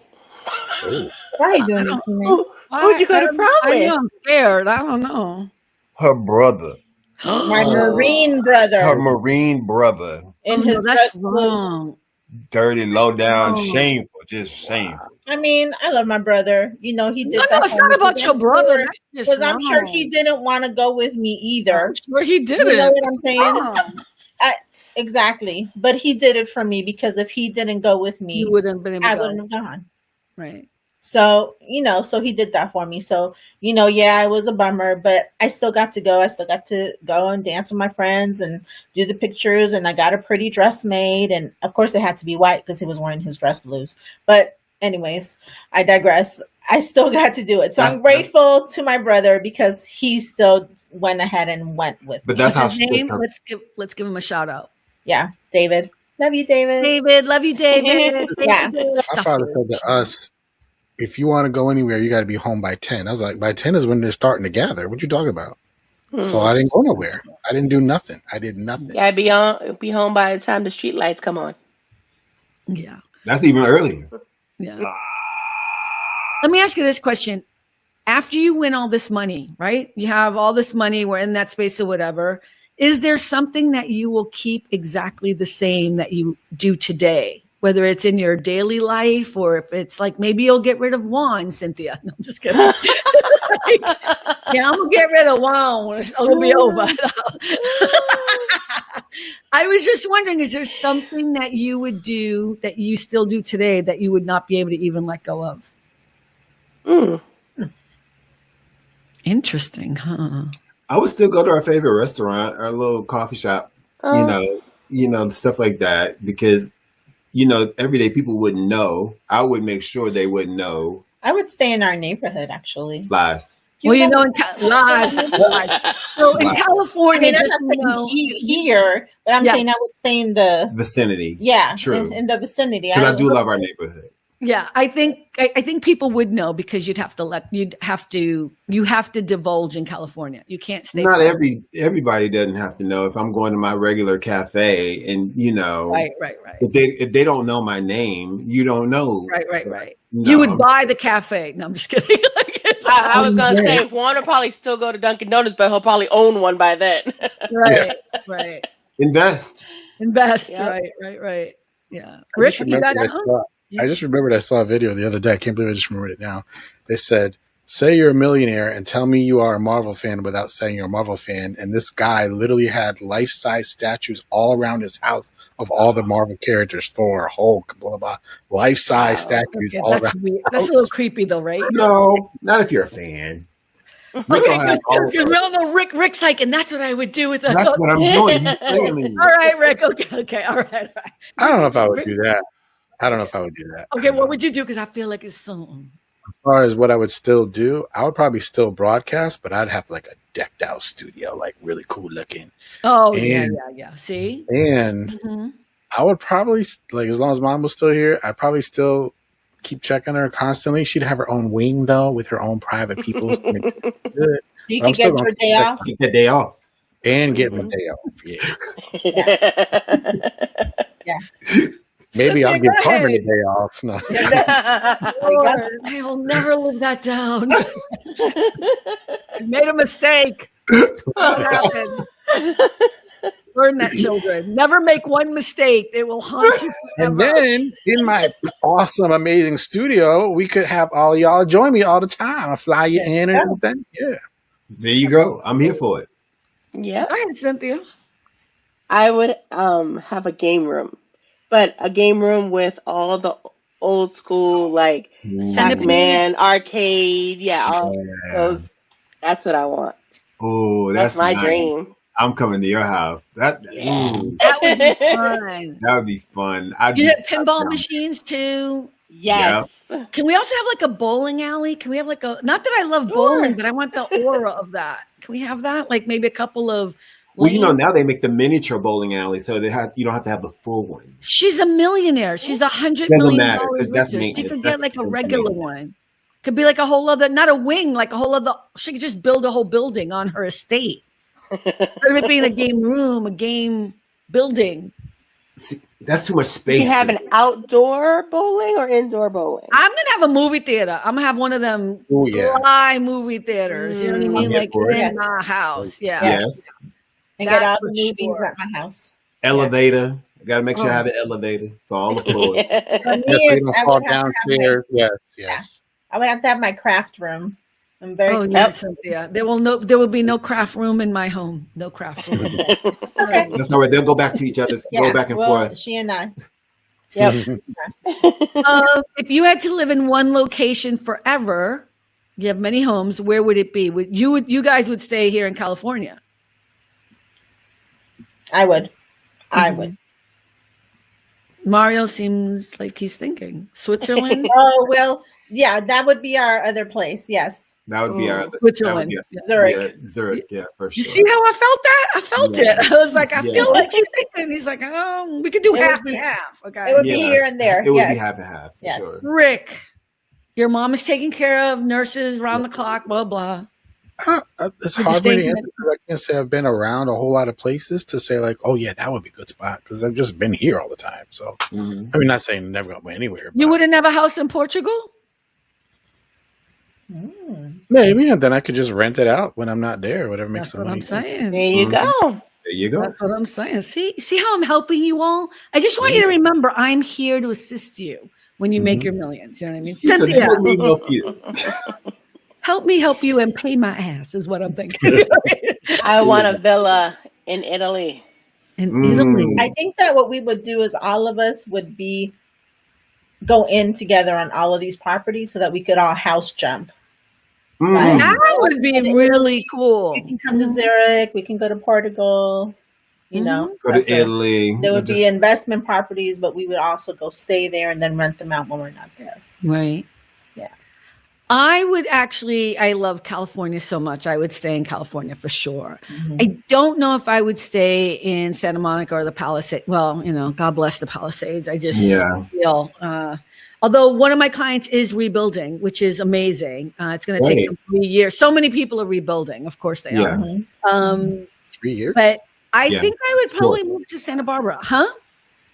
why are you doing this to me? Who'd you go to prom with? I'm scared. I don't know. Her brother. My Marine brother. Her Marine brother. That's wrong. Dirty, low down, shameful, just shameful. I mean, I love my brother. He did. No, it's not about your brother. Because I'm sure he didn't want to go with me either. I'm sure he didn't. You know what I'm saying? Exactly. But he did it for me, because if he didn't go with me, you wouldn't have been able I wouldn't have gone. Right. So, so he did that for me. So, it was a bummer, but I still got to go. I still got to go and dance with my friends and do the pictures. And I got a pretty dress made. And of course it had to be white because he was wearing his dress blues. But anyways, I digress. I still got to do it. So I'm grateful to my brother because he still went ahead and went with me. What's his name? Let's give him a shout out. Yeah. David. Love you, David. David. Love you, David. Yeah. My father said to us, if you want to go anywhere, you got to be home by 10. I was like, by 10 is when they're starting to gather. What you talking about? So I didn't go nowhere. I didn't do nothing. I did nothing. Yeah, be home by the time the street lights come on. Yeah. That's even earlier. Yeah. Let me ask you this question. After you win all this money, right? You have all this money, we're in that space or whatever. Is there something that you will keep exactly the same that you do today? Whether it's in your daily life or if it's like maybe you'll get rid of wine, Cynthia. No, I'm just kidding. Yeah, I'm going to get rid of wine. It'll be over. I was just wondering, is there something that you would do that you still do today that you would not be able to even let go of? Interesting, huh? I would still go to our favorite restaurant, our little coffee shop, stuff like that, because everyday people wouldn't know. I would make sure they wouldn't know. I would stay in our neighborhood, actually. Lies. Well, in lies. So in California, I'm just not saying here, but I'm saying I would stay in the vicinity. Yeah, true. In the vicinity. Because I do love our neighborhood. Yeah, I think people would know because you have to divulge in California. You can't stay. Not everybody doesn't have to know. If I'm going to my regular cafe and right. If they don't know my name, you don't know. Right. You would buy the cafe. No, I'm just kidding. I was gonna say Juan will probably still go to Dunkin' Donuts, but he'll probably own one by then. Right. Invest. Yep. Right. Yeah. Rick, I just remembered I saw a video the other day. I can't believe I just remembered it now. They said, say you're a millionaire and tell me you are a Marvel fan without saying you're a Marvel fan. And this guy literally had life-size statues all around his house of all the Marvel characters, Thor, Hulk, blah, blah, life-size statues all around. That's a little creepy though, right? No, not if you're a fan. Because we all know Rick's like, and that's what I would do with that. That's what I'm doing. All right, Rick. Okay. All right. I don't know if I would do that. Okay, what would you do? Because I feel like it's something. As far as what I would still do, I would probably still broadcast, but I'd have like a decked out studio, like really cool looking. Oh, yeah. See? And I would probably, like, as long as Mom was still here, I'd probably still keep checking her constantly. She'd have her own wing, though, with her own private people. So you can get your day off? Get that day off. And get my day off, yeah. Maybe I'll give Carmen a day off. No. Lord, I will never live that down. I made a mistake. Learn that, children. Never make one mistake. It will haunt you forever. And then in my awesome, amazing studio, we could have all y'all join me all the time. I'll fly you in and everything. Yeah. There you go. I'm here for it. Yeah. Go ahead, Cynthia. I would have a game room. But a game room with all the old school, like Pac-Man, arcade, all those. That's what I want. Oh, that's my nice. dream. I'm coming to your house. That would be fun. That would be fun. You have pinball machines too. Yes. Yeah. Can we also have like a bowling alley? Can we have like not that I love bowling, but I want the aura of that. Can we have that? Like maybe a couple of. Well, now they make the miniature bowling alley, so you don't have to have the full one. She's a millionaire. She's $100 million richer. She could get like a regular one. Could be like a whole other, not a wing, like a whole other. She could just build a whole building on her estate. Instead of it being a game room, a game building. See, that's too much space. You have an outdoor bowling or indoor bowling? I'm gonna have a movie theater. I'm gonna have one of them fly movie theaters. You know what I mean? Like in my house. Yeah. Yes. And get all the movies at my house. Elevator. I gotta make sure I have an elevator for all the floors. Downstairs. Yes. I would have to have my craft room. I'm very Cynthia. There will be no craft room in my home. No craft room. Okay. That's all right. They'll go back to each other. Go back and forth. She and I. Yep. If you had to live in one location forever, you have many homes. Where would it be? You guys would stay here in California? I would. Mario seems like he's thinking Switzerland. Oh well, yeah, that would be our other place. Yes, that would be our other Switzerland. Zurich. Zurich, yeah, for sure. You see how I felt that? I felt it. I was like, I feel like he's thinking. He's like, oh, we could do half and half. Okay, it would be here and there. It would be half and half. For sure. Rick, your mom is taking care of nurses around the clock. Blah blah. It's hard for me to answer because I can't say I've been around a whole lot of places to say like, oh yeah, that would be a good spot because I've just been here all the time. So I mean, not saying never go anywhere. You wouldn't have a house in Portugal? Maybe, and then I could just rent it out when I'm not there. Whatever makes the money. That's what I'm saying. There you go. There you go. That's what I'm saying. See how I'm helping you all? I just want you to remember I'm here to assist you when you make your millions. You know what I mean? Cynthia. Let me help you. Help me help you and pay my ass is what I'm thinking. I want a villa in Italy. In Italy. I think that what we would do is all of us would go in together on all of these properties so that we could all house jump. Right? That would be really cool. We can come to Zurich. We can go to Portugal. You know, Go to Italy. There would be investment properties, but we would also go stay there and then rent them out when we're not there. Right. Yeah. I love California so much. I would stay in California for sure. I don't know if I would stay in Santa Monica or the Palisades. Well, God bless the Palisades. I just feel, although one of my clients is rebuilding, which is amazing. It's going to take them 3 years. So many people are rebuilding. Of course they are. 3 years? But I think I would probably move to Santa Barbara. Huh?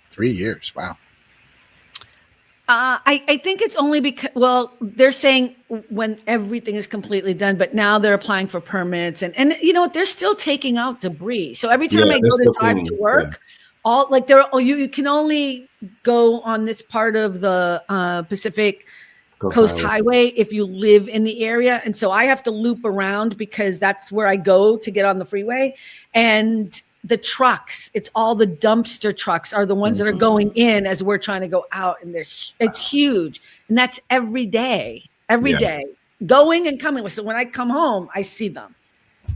3 years. Wow. I think it's only because, they're saying when everything is completely done, but now they're applying for permits and you know what, they're still taking out debris. So every time I go to drive to work, you can only go on this part of the Pacific Coast Highway if you live in the area. And so I have to loop around because that's where I go to get on the freeway. And the trucks, it's all the dumpster trucks are the ones that are going in as we're trying to go out, and it's huge, and that's every day, going and coming. So when I come home, I see them.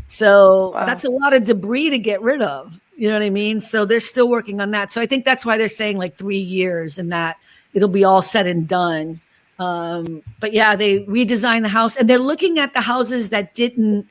So that's a lot of debris to get rid of. You know what I mean? So they're still working on that. So I think that's why they're saying like 3 years, and that it'll be all said and done. But yeah, they redesigned the house, and they're looking at the houses that didn't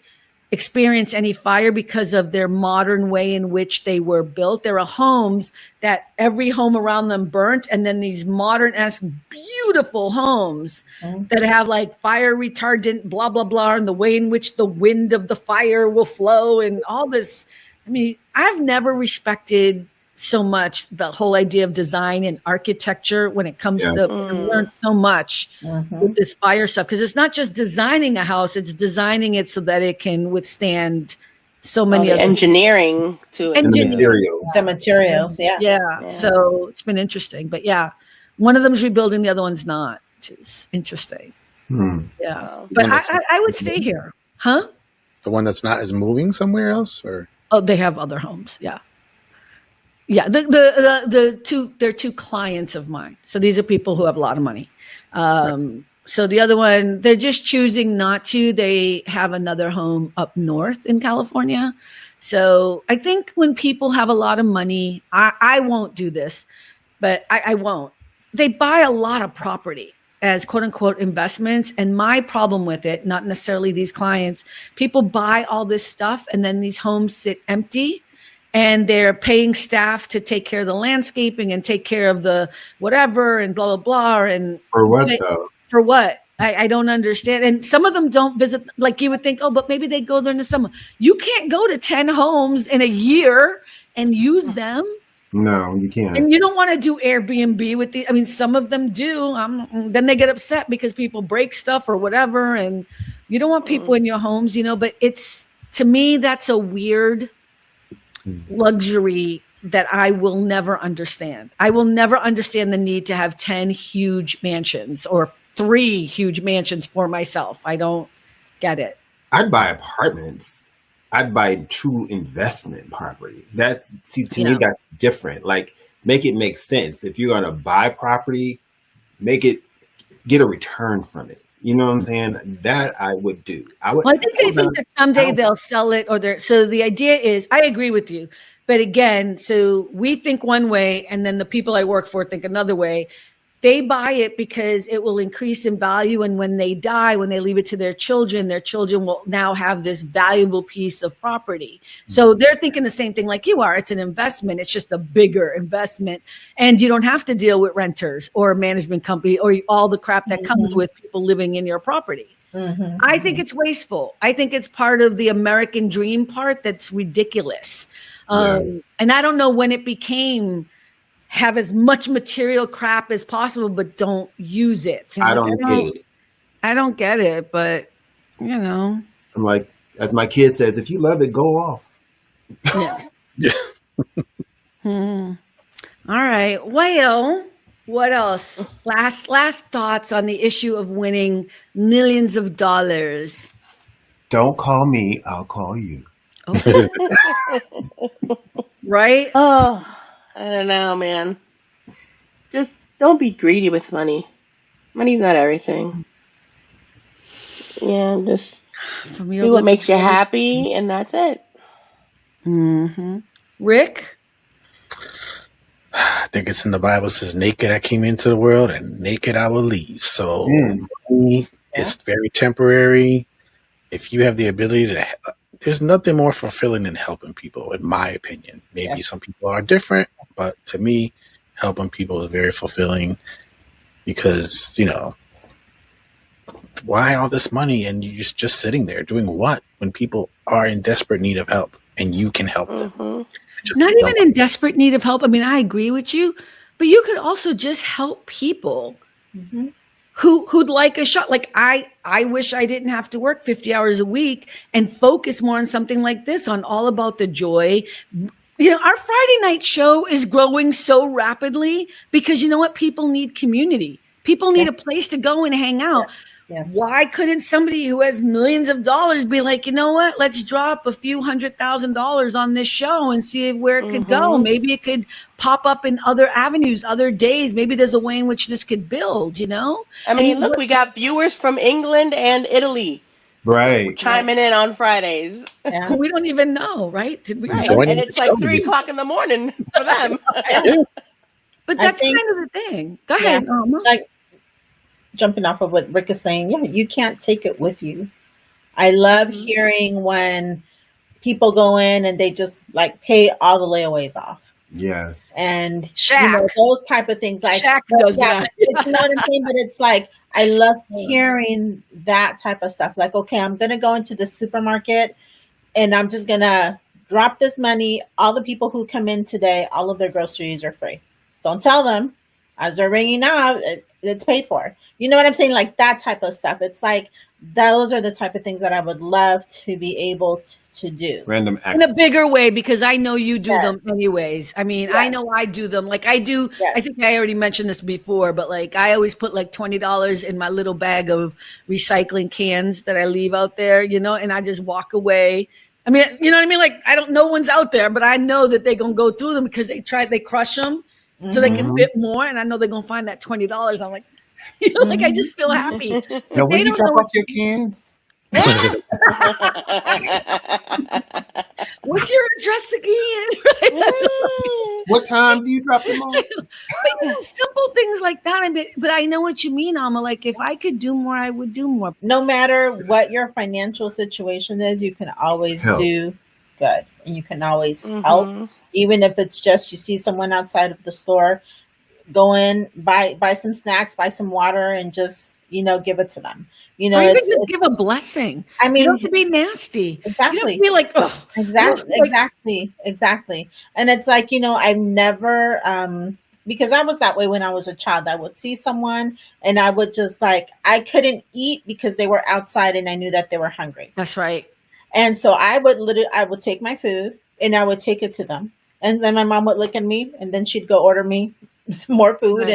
experience any fire because of their modern way in which they were built. There are homes that every home around them burnt, and then these modern-esque beautiful homes that have like fire retardant, blah, blah, blah, and the way in which the wind of the fire will flow and all this. I mean, I've never respected so much the whole idea of design and architecture when it comes to learn so much with this fire stuff, because it's not just designing a house, it's designing it so that it can withstand so many other engineering to it. The materials. So it's been interesting, but one of them's rebuilding, the other one's not, which is interesting. But I would stay here. The one that's not is moving somewhere else, or they have other homes. They're two clients of mine. So these are people who have a lot of money. So the other one, they're just choosing not to. They have another home up north in California. So I think when people have a lot of money, I won't do this, but I won't. They buy a lot of property as quote unquote investments. And my problem with it, not necessarily these clients, people buy all this stuff and then these homes sit empty. And they're paying staff to take care of the landscaping and take care of the whatever and blah, blah, blah. And for what though? For what? I don't understand. And some of them don't visit, like you would think, but maybe they go there in the summer. You can't go to 10 homes in a year and use them. No, you can't. And you don't want to do Airbnb with some of them do. Then they get upset because people break stuff or whatever. And you don't want people in your homes, but to me, that's a weird luxury that I will never understand. I will never understand the need to have 10 huge mansions or 3 huge mansions for myself. I don't get it. I'd buy apartments. I'd buy true investment property. To me, that's different. Like, make it make sense. If you're going to buy property, get a return from it. You know what I'm saying? That I would do. I think they think that someday they'll sell it, so the idea is, I agree with you. But again, so we think one way and then the people I work for think another way. They buy it because it will increase in value. And when they die, when they leave it to their children will now have this valuable piece of property. So they're thinking the same thing like you are. It's an investment. It's just a bigger investment. And you don't have to deal with renters or a management company or all the crap that comes with people living in your property. I think it's wasteful. I think it's part of the American dream part that's ridiculous. And I don't know when it became have as much material crap as possible, but don't use it. I don't get it. I don't get it, but I'm like, as my kid says, if you love it, go off. Yeah. All right. Well, what else? Last thoughts on the issue of winning millions of dollars. Don't call me. I'll call you. Oh. Right? Oh, I don't know, man. Just don't be greedy with money. Money's not everything. Yeah, just do what makes you happy, and that's it. Rick? I think it's in the Bible. It says, naked I came into the world and naked I will leave. So money is very temporary. If you have the ability to, there's nothing more fulfilling than helping people, in my opinion. Maybe some people are different, but to me, helping people is very fulfilling because, why all this money and you're just sitting there doing what when people are in desperate need of help and you can help them? Not even in desperate need of help. I mean, I agree with you, but you could also just help people who'd like a shot. Like I wish I didn't have to work 50 hours a week and focus more on something like this, on All About the Joy. Our Friday night show is growing so rapidly because you know what? People need community. People need a place to go and hang out. Yes. Why couldn't somebody who has millions of dollars be like, you know what? Let's drop a few $100,000 on this show and see where it could go. Maybe it could pop up in other avenues, other days. Maybe there's a way in which this could build, I mean, look, we got viewers from England and Italy. Right. Chiming in on Fridays. Yeah. We don't even know, right? Did we? Right. And it's like 3 o'clock in the morning for them. But that's kind of the thing. Go ahead, Alma. Like, jumping off of what Rick is saying, you can't take it with you. I love hearing when people go in and they just like pay all the layaways off. Yes. And Shaq. those type of things. Like Shaq does that. You know what I'm saying? But it's like, I love hearing that type of stuff. Like, okay, I'm going to go into the supermarket and I'm just going to drop this money. All the people who come in today, all of their groceries are free. Don't tell them. As they're ringing out, it's paid for. You know what I'm saying? Like that type of stuff. It's like, those are the type of things that I would love to be able to do. Random acts. In a bigger way, because I know you do them anyways. I mean, I know I do them. Like I do, I think I already mentioned this before, but like I always put like $20 in my little bag of recycling cans that I leave out there, and I just walk away. I mean, you know what I mean? Like no one's out there, but I know that they're going to go through them because they crush them so they can fit more. And I know they're going to find that $20. I'm like, like I just feel happy. Now, when you drop off your cans? What's your address again? What time do you drop them off? But simple things like that. I mean, but I know what you mean, Alma. Like if I could do more, I would do more. No matter what your financial situation is, you can always do good, and you can always help, even if it's just you see someone outside of the store. Go in, buy some snacks, buy some water, and just give it to them. Or even just give a blessing. I mean, you don't have to be nasty. Exactly. You don't have to be like, oh, exactly. And it's like I've never because I was that way when I was a child. I would see someone and I would just I couldn't eat because they were outside and I knew that they were hungry. That's right. And so I would take my food and I would take it to them, and then my mom would look at me and then she'd go order me some more food,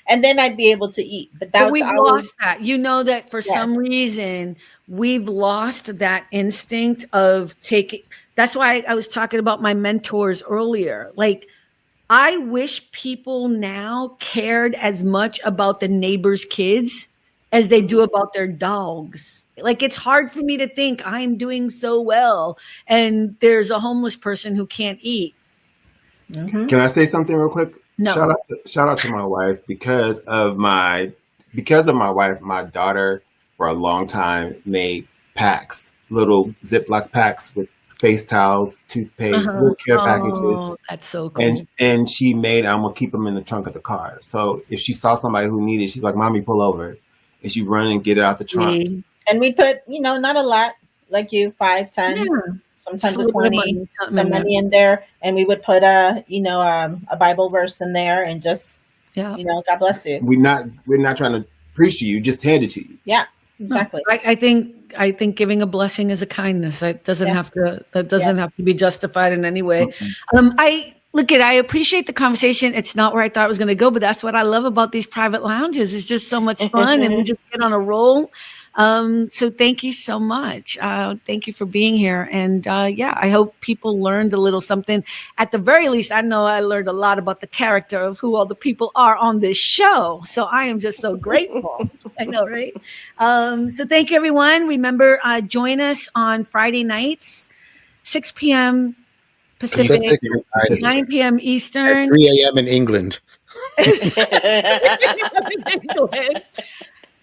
and then I'd be able to eat. But we've lost that. That for some reason we've lost that instinct of taking. That's why I was talking about my mentors earlier. Like, I wish people now cared as much about the neighbors' kids as they do about their dogs. Like, it's hard for me to think I'm doing so well and there's a homeless person who can't eat. Can I say something real quick? No. Shout out to my wife because of my wife. My daughter for a long time made packs, little Ziploc packs with face towels, toothpaste, little care packages. That's so cool. And she made. I'm gonna keep them in the trunk of the car. So if she saw somebody who needed, she's like, "Mommy, pull over," and she run and get it out the trunk. And we put, not a lot, like you, 5, 10. Sometimes it's 20, some money in there, and we would put a Bible verse in there, and just God bless you. We're not trying to preach to you, just hand it to you. Yeah, exactly. I think giving a blessing is a kindness. It doesn't have to. That doesn't have to be justified in any way. I appreciate the conversation. It's not where I thought it was going to go, but that's what I love about these private lounges. It's just so much fun, and we just get on a roll. So thank you so much. Thank you for being here. And I hope people learned a little something. At the very least, I know I learned a lot about the character of who all the people are on this show. So I am just so grateful. I know, right? So thank you, everyone. Remember, join us on Friday nights, 6 p.m. Pacific, Pacific 9 p.m. At Eastern. 3 a.m. in England.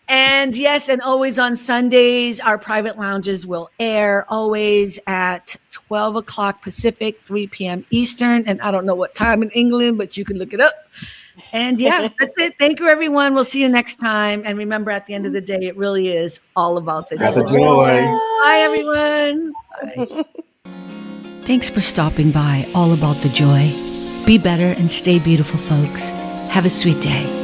And yes, and always on Sundays, our private lounges will air always at 12 o'clock Pacific, 3 p.m. Eastern. And I don't know what time in England, but you can look it up. And yeah, that's it. Thank you, everyone. We'll see you next time. And remember, at the end of the day, it really is all about the Have a joy. joy. Bye, everyone. Bye. Thanks for stopping by All About the Joy. Be better and stay beautiful, folks. Have a sweet day.